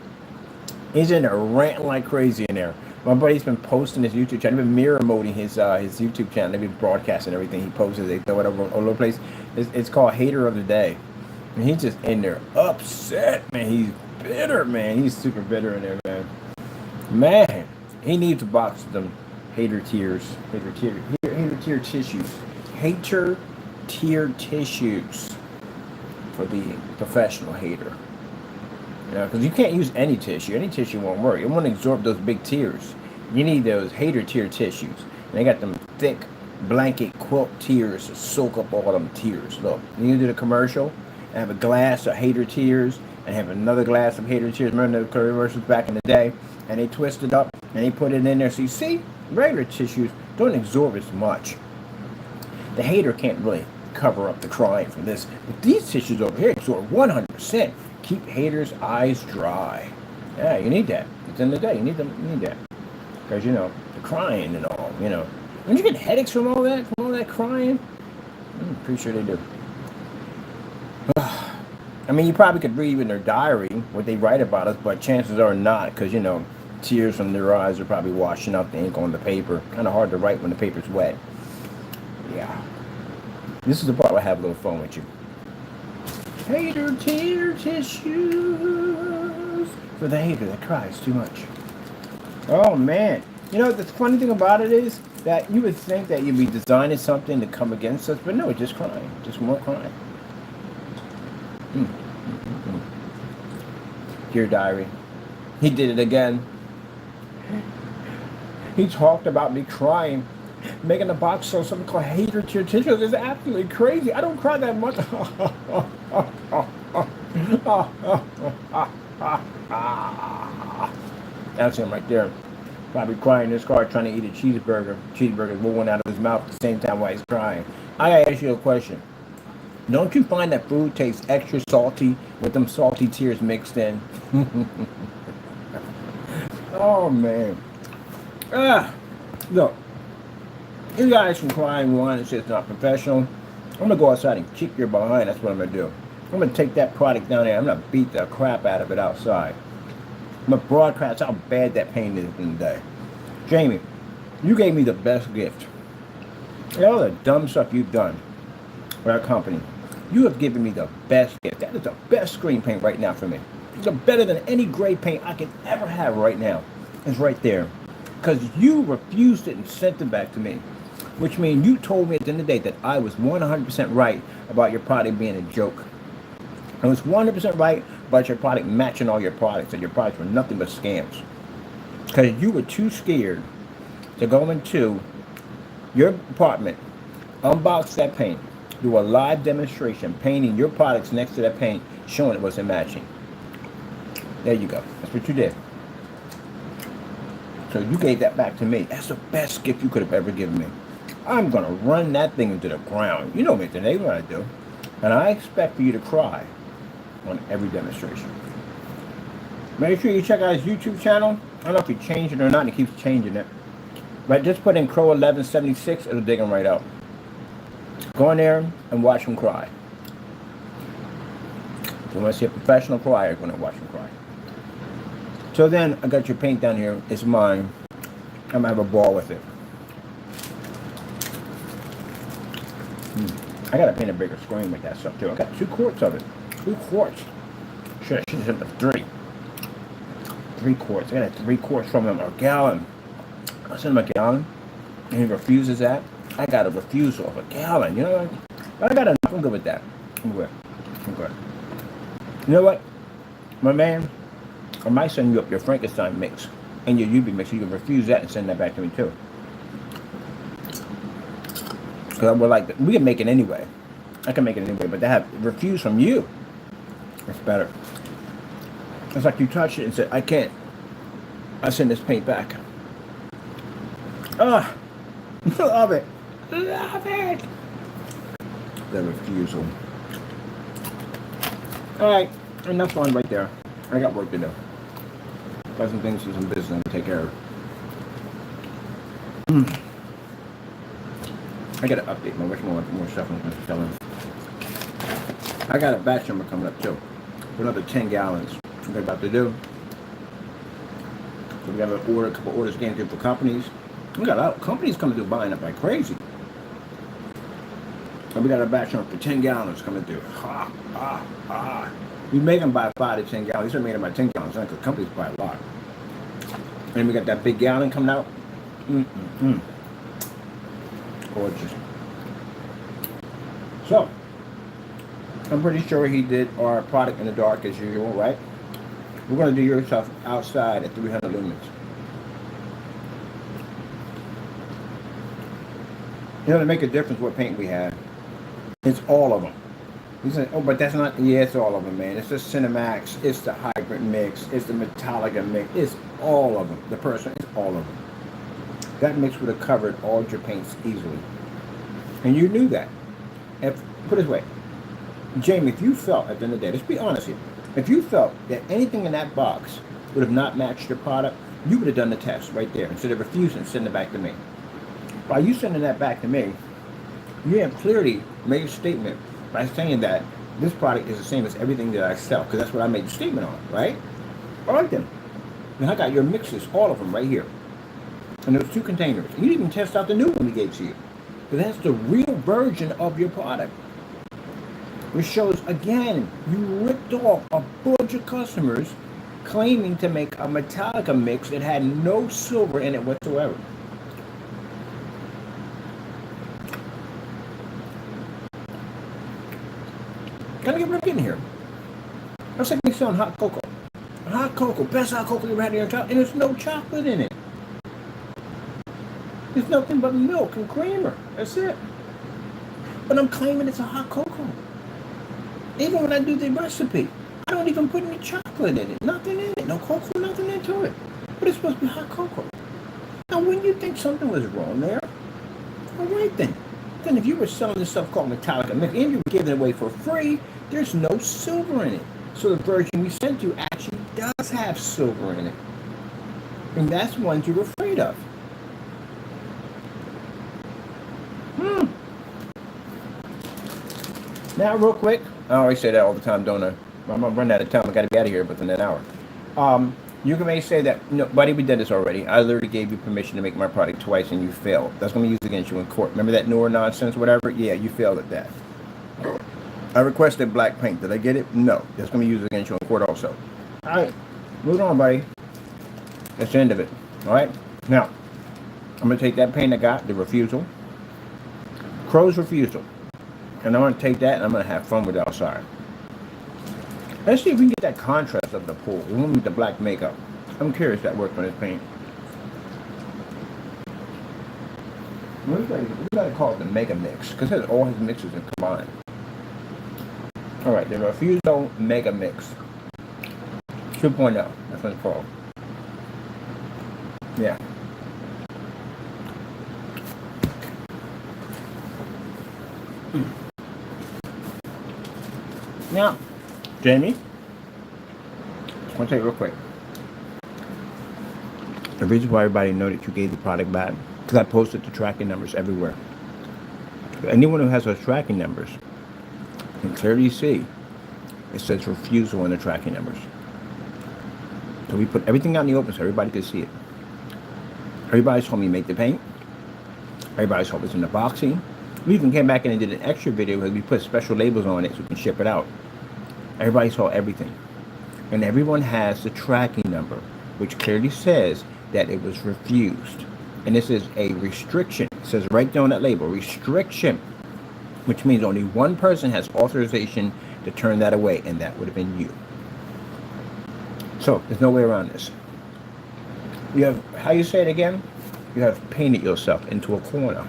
He's in there ranting like crazy in there. My buddy's been posting his YouTube channel. They've been mirror moding his YouTube channel. They've been broadcasting everything he posts. They throw it all over the place. It's called Hater of the Day. And he's just in there upset, man. He's bitter, man. He's super bitter in there, man. Man, he needs a box of them hater tears. Hater tear tissues. Hater tear tissues for the professional hater. You know, because you can't use any tissue. Any tissue won't work. It won't absorb those big tears. You need those hater tear tissues. And they got them thick blanket quilt tears to soak up all them tears. Look, you do the commercial and have a glass of hater tears and have another glass of hater tears. Remember the commercials back in the day? And they twist it up and they put it in there. So you see, regular tissues don't absorb as much. The hater can't really cover up the crying from this. But these tissues over here absorb 100%. Keep haters' eyes dry. Yeah, you need that. At the end of the day, you need that. Because, you know, the crying and all, you know. Don't you get headaches from all that crying? I'm pretty sure they do. I mean, you probably could read in their diary what they write about us, but chances are not, because, you know, tears from their eyes are probably washing out the ink on the paper. Kind of hard to write when the paper's wet. Yeah. This is the part where I have a little fun with you. Hater tear tissues for the hater that cries too much. Oh man, you know the funny thing about it is that you would think that you'd be designing something to come against us, but no, it's just crying, just more crying. Dear diary, he did it again. He talked about me crying, making a box of something called hater tear tissues. It's absolutely crazy. I don't cry that much. That's him right there. Probably crying in his car trying to eat a cheeseburger. Cheeseburger rolling out of his mouth at the same time while he's crying. I gotta ask you a question. Don't you find that food tastes extra salty with them salty tears mixed in? Oh man. Look. You guys from crying one and say it's not professional. I'm gonna go outside and kick your behind. That's what I'm gonna do. I'm gonna take that product down there. I'm gonna beat the crap out of it outside. I'm gonna broadcast how bad that pain is in the day. Jamie, you gave me the best gift. All the dumb stuff you've done for our company, you have given me the best gift. That is the best screen paint right now for me. It's better than any gray paint I could ever have right now. It's right there. Because you refused it and sent it back to me. Which means you told me at the end of the day that I was 100% right about your product being a joke. I was 100% right about your product matching all your products, and your products were nothing but scams. Because you were too scared to go into your apartment, unbox that paint, do a live demonstration, painting your products next to that paint, showing it wasn't matching. There you go. That's what you did. So you gave that back to me. That's the best gift you could have ever given me. I'm going to run that thing into the ground. You know me today, what I do. And I expect for you to cry on every demonstration. Make sure you check out his YouTube channel. I don't know if he changed it or not. He keeps changing it. But just put in Crow1176. It'll dig him right out. Go in there and watch him cry. If you want to see a professional crier, go in and watch him cry. So then, I got your paint down here. It's mine. I'm going to have a ball with it. I got to paint a bigger screen with that stuff, too. I got 2 quarts of it. 2 quarts. Should have sent the 3. 3 quarts. I got 3 quarts from him. A gallon. I sent him a gallon. And he refuses that. I got a refusal of a gallon. You know what? I got enough. I'm good with that. I'm good. You know what? My man, I might send you up your Frankenstein mix and your UV mix. You can refuse that and send that back to me too. Because I would like to, we can make it anyway. I can make it anyway, but to have refuse from you, it's better. It's like you touch it and say, I can't. I send this paint back. Ah, love it. Love it. The refusal. Alright, enough fun right there. I got work to do. Got some things and some business to take care of. I gotta update my more stuff I'm selling. I got a batch number coming up too. For another 10 gallons. What we're about to do. So we got an order, a couple orders getting through for companies. We got a lot of companies coming through buying up like crazy. And we got a batch number for 10 gallons coming through. We make them buy 5 to 10 gallons. These are made them by 10 gallons because companies buy a lot. And we got that big gallon coming out. Gorgeous. So, I'm pretty sure he did our product in the dark as usual, right? We're going to do your stuff outside at 300 lumens. You know, to make a difference what paint we have, it's all of them. You say, oh, but that's not, yeah, it's all of them, man. It's the Cinemax, it's the Hybrid mix, it's the Metallica mix, it's all of them. The person, it's all of them. That mix would have covered all your paints easily. And you knew that. Put it this way, Jamie, if you felt, at the end of the day, let's be honest here, if you felt that anything in that box would have not matched your product, you would have done the test right there instead of refusing to send it back to me. By you sending that back to me, you have clearly made a statement by saying that this product is the same as everything that I sell, because that's what I made the statement on, right? All right then. And I got your mixes, all of them right here. And those 2 containers. You didn't even test out the new one we gave to you. But that's the real version of your product. Which shows, again, you ripped off a bunch of customers claiming to make a Metallica mix that had no silver in it whatsoever. Gotta get right in here. That's like me selling hot cocoa. Hot cocoa, best hot cocoa you ever had in your life, and there's no chocolate in it. There's nothing but milk and creamer. That's it. But I'm claiming it's a hot cocoa. Even when I do the recipe, I don't even put any chocolate in it. Nothing in it. No cocoa, nothing into it. But it's supposed to be hot cocoa. Now, when you think something was wrong there, all right then. Then if you were selling this stuff called Metallica mix and you were giving it away for free, there's no silver in it. So the version we sent you actually does have silver in it. And that's one you're afraid of. Now, real quick, I always say that all the time, don't I? I'm going to run out of time. I got to be out of here within an hour. You may say that, no, buddy, we did this already. I literally gave you permission to make my product twice and you failed. That's going to be used against you in court. Remember that Noor nonsense, whatever? Yeah, you failed at that. I requested black paint. Did I get it? No. That's going to be used against you in court also. All right. Moving on, buddy. That's the end of it. All right? Now, I'm going to take that paint I got, the refusal. Crow's refusal. And I'm going to take that and I'm going to have fun with it outside. Let's see if we can get that contrast of the pool. We want with the black makeup. I'm curious if that worked on this paint. We got to call it the Mega Mix because it has all his mixes in combined. Alright, the Refusal Mega Mix 2.0. That's what it's called. Yeah. Now, Jamie, I want to tell you real quick. The reason why everybody know that you gave the product back, because I posted the tracking numbers everywhere. Anyone who has those tracking numbers can clearly see it says refusal in the tracking numbers. So we put everything out in the open so everybody could see it. Everybody saw me make the paint. Everybody saw what's in the boxing. We even came back in and did an extra video because we put special labels on it so we can ship it out. Everybody saw everything. And everyone has the tracking number, which clearly says that it was refused. And this is a restriction. It says right there on that label, restriction, which means only one person has authorization to turn that away, and that would have been you. So there's no way around this. You have, how you say it again? You have painted yourself into a corner.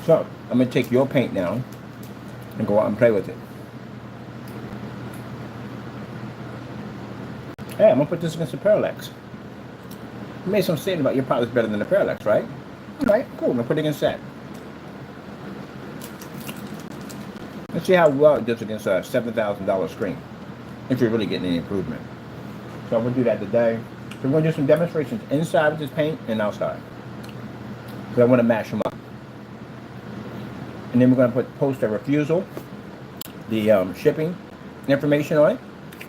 So So, I'm going to take your paint now and go out and play with it. Hey, I'm going to put this against the parallax. You made some statement about your product's better than the parallax, right? Alright, cool. I'm going to put it against that. Let's see how well it does against a $7,000 screen. If you're really getting any improvement. So I'm going to do that today. So we're going to do some demonstrations inside with this paint and outside. So I want to mash them up. And then we're going to post a refusal, the shipping information on it.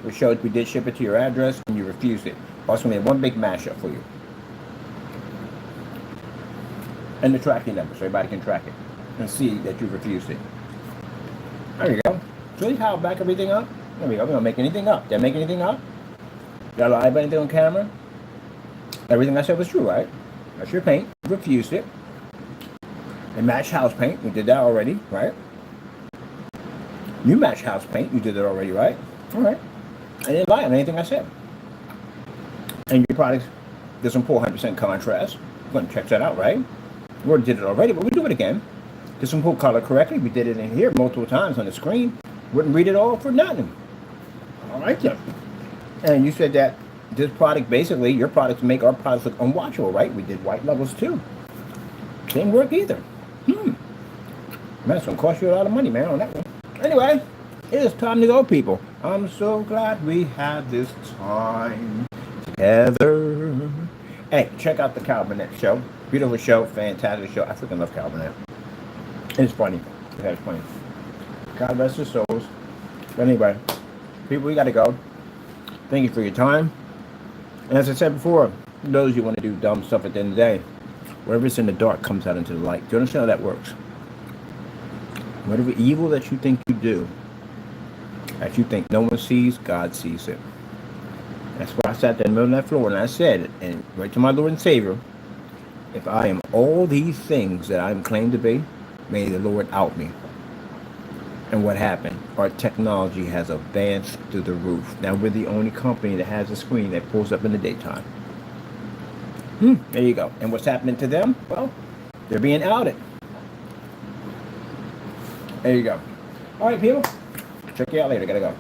We showed we did ship it to your address and you refused it. Also made one big mashup for you. And the tracking number so everybody can track it and see that you refused it. There you go. See how I back everything up? There we go. We don't make anything up. Did I make anything up? Did I lie about anything on camera? Everything I said was true, right? That's your paint. You refused it. And match house paint. We did that already, right? You match house paint. You did it already, right? All right. I didn't lie on anything I said. And your product doesn't pull 100% contrast. We're going to check that out, right? We did it already, but we do it again. Doesn't pull color correctly. We did it in here multiple times on the screen. Wouldn't read it all for nothing. All right, then. And you said that this product, basically, your products make our products look unwatchable, right? We did white levels too. Didn't work either. Man, it's going to cost you a lot of money, man, on that one. Anyway, it is time to go, people. I'm so glad we had this time together. Hey, check out the Cal Burnett show. Beautiful show, fantastic show. I freaking love Cal Burnett. It's funny. It's funny. God rest their souls. But anyway, people, we got to go. Thank you for your time. And as I said before, those you want to do dumb stuff at the end of the day, whatever's in the dark comes out into the light. Do you understand how that works? Whatever evil that you think you do, that you think no one sees, God sees it. That's why I sat there in the middle of that floor and I said, and right to my Lord and Savior, if I am all these things that I'm claimed to be, may the Lord out me. And what happened? Our technology has advanced through the roof. Now we're the only company that has a screen that pulls up in the daytime. There you go. And what's happening to them? Well, they're being outed. There you go. All right, people. Check you out later. Gotta go.